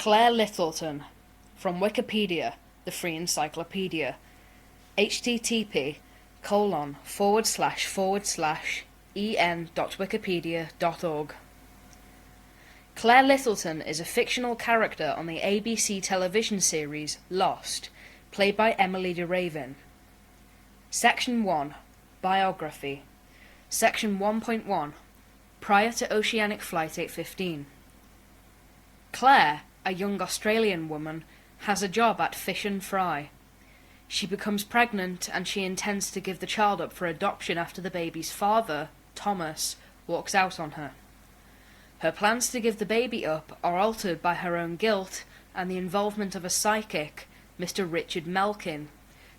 Claire Littleton, from Wikipedia, the free encyclopedia, http://en.wikipedia.org. Claire Littleton is a fictional character on the ABC television series Lost, played by Emily de Raven. Section 1. Biography. Section 1.1. Prior to Oceanic Flight 815. Claire, a young Australian woman, has a job at Fish and Fry. She becomes pregnant and she intends to give the child up for adoption after the baby's father, Thomas, walks out on her. Her plans to give the baby up are altered by her own guilt and the involvement of a psychic, Mr. Richard Melkin,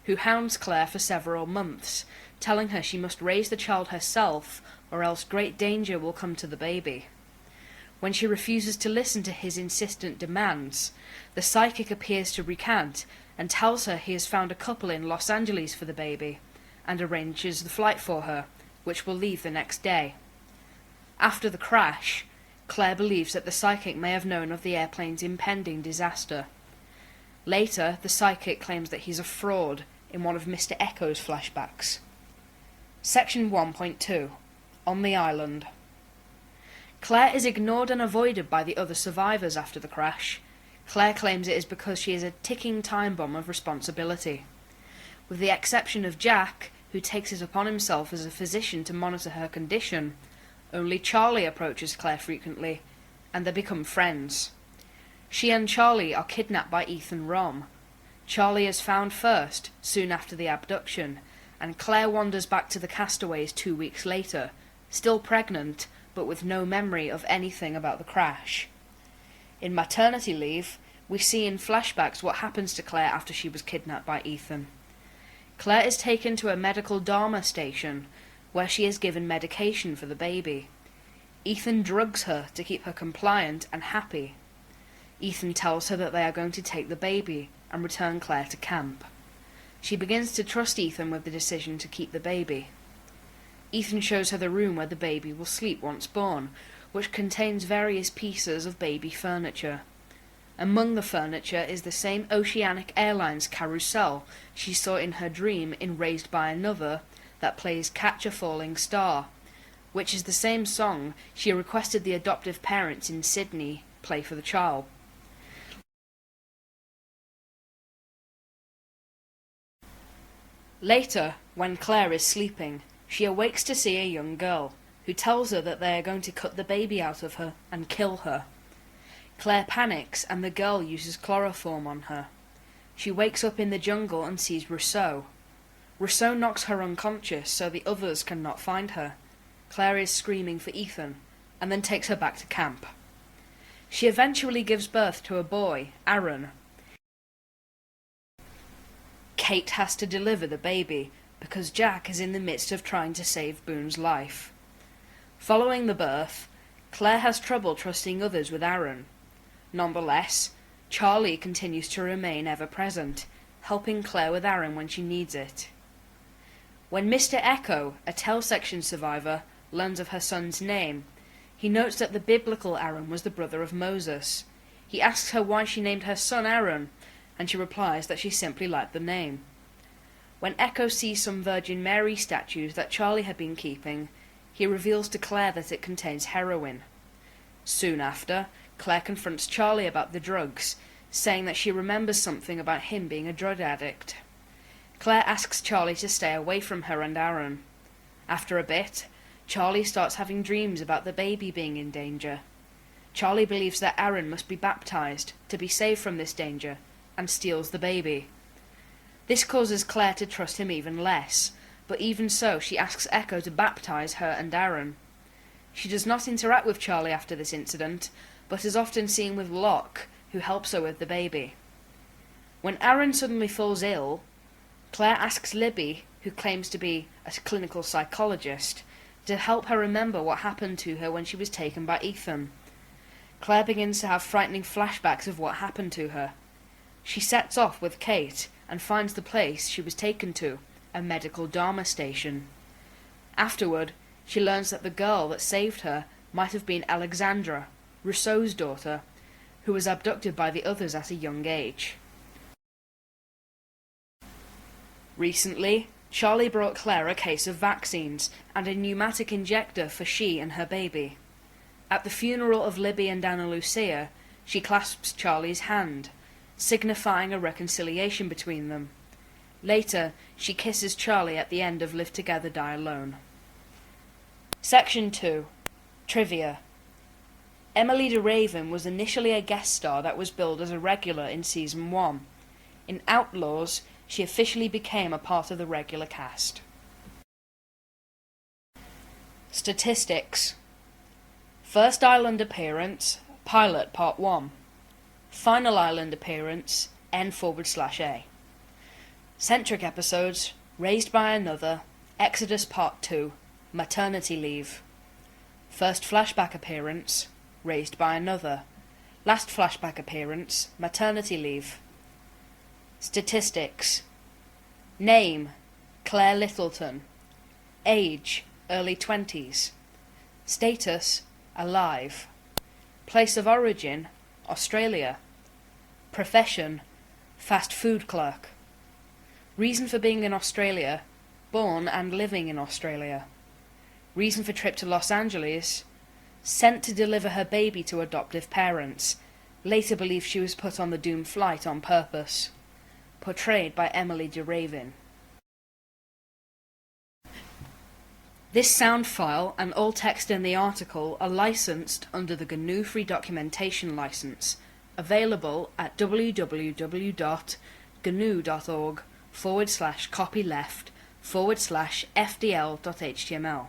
who hounds Claire for several months, telling her she must raise the child herself or else great danger will come to the baby. When she refuses to listen to his insistent demands, the psychic appears to recant and tells her he has found a couple in Los Angeles for the baby, and arranges the flight for her, which will leave the next day. After the crash, Claire believes that the psychic may have known of the airplane's impending disaster. Later, the psychic claims that he's a fraud in one of Mr. Echo's flashbacks. Section 1.2. On the Island. Claire is ignored and avoided by the other survivors after the crash. Claire claims it is because she is a ticking time bomb of responsibility. With the exception of Jack, who takes it upon himself as a physician to monitor her condition, only Charlie approaches Claire frequently, and they become friends. She and Charlie are kidnapped by Ethan Rom. Charlie is found first, soon after the abduction, and Claire wanders back to the castaways 2 weeks later, still pregnant, but with no memory of anything about the crash. In maternity leave, we see in flashbacks what happens to Claire after she was kidnapped by Ethan. Claire is taken to a medical Dharma station, where she is given medication for the baby. Ethan drugs her to keep her compliant and happy. Ethan tells her that they are going to take the baby and return Claire to camp. She begins to trust Ethan with the decision to keep the baby. Ethan shows her the room where the baby will sleep once born, which contains various pieces of baby furniture. Among the furniture is the same Oceanic Airlines carousel she saw in her dream in Raised by Another that plays Catch a Falling Star, which is the same song she requested the adoptive parents in Sydney play for the child. Later, when Claire is sleeping, she awakes to see a young girl, who tells her that they are going to cut the baby out of her and kill her. Claire panics and the girl uses chloroform on her. She wakes up in the jungle and sees Rousseau. Rousseau knocks her unconscious so the others cannot find her. Claire is screaming for Ethan, and then takes her back to camp. She eventually gives birth to a boy, Aaron. Kate has to deliver the baby, because Jack is in the midst of trying to save Boone's life. Following the birth, Claire has trouble trusting others with Aaron. Nonetheless, Charlie continues to remain ever present, helping Claire with Aaron when she needs it. When Mr. Echo, a Tell Section survivor, learns of her son's name, he notes that the biblical Aaron was the brother of Moses. He asks her why she named her son Aaron, and she replies that she simply liked the name. When Echo sees some Virgin Mary statues that Charlie had been keeping, he reveals to Claire that it contains heroin. Soon after, Claire confronts Charlie about the drugs, saying that she remembers something about him being a drug addict. Claire asks Charlie to stay away from her and Aaron. After a bit, Charlie starts having dreams about the baby being in danger. Charlie believes that Aaron must be baptized to be saved from this danger, and steals the baby. This causes Claire to trust him even less, but even so she asks Echo to baptize her and Aaron. She does not interact with Charlie after this incident, but is often seen with Locke, who helps her with the baby. When Aaron suddenly falls ill, Claire asks Libby, who claims to be a clinical psychologist, to help her remember what happened to her when she was taken by Ethan. Claire begins to have frightening flashbacks of what happened to her. She sets off with Kate and finds the place she was taken to, a medical Dharma station. Afterward, she learns that the girl that saved her might have been Alexandra, Rousseau's daughter, who was abducted by the others at a young age. Recently, Charlie brought Claire a case of vaccines and a pneumatic injector for she and her baby. At the funeral of Libby and Anna Lucia, she clasps Charlie's hand, signifying a reconciliation between them. Later, she kisses Charlie at the end of Live Together, Die Alone. Section 2. Trivia. Emily de Raven was initially a guest star that was billed as a regular in Season 1. In Outlaws, she officially became a part of the regular cast. Statistics. First Island appearance, Pilot Part 1. Final Island appearance, N/A. Centric episodes, Raised by Another, Exodus Part 2, Maternity Leave. First flashback appearance, Raised by Another. Last flashback appearance, Maternity Leave. Statistics. Name, Claire Littleton. Age, early 20s. Status, alive. Place of origin, Australia. Profession, fast food clerk. Reason for being in Australia, born and living in Australia. Reason for trip to Los Angeles, sent to deliver her baby to adoptive parents. Later believed she was put on the doomed flight on purpose. Portrayed by Emily de Raven. This sound file and all text in the article are licensed under the GNU Free Documentation License, available at www.gnu.org/copyleft/fdl.html.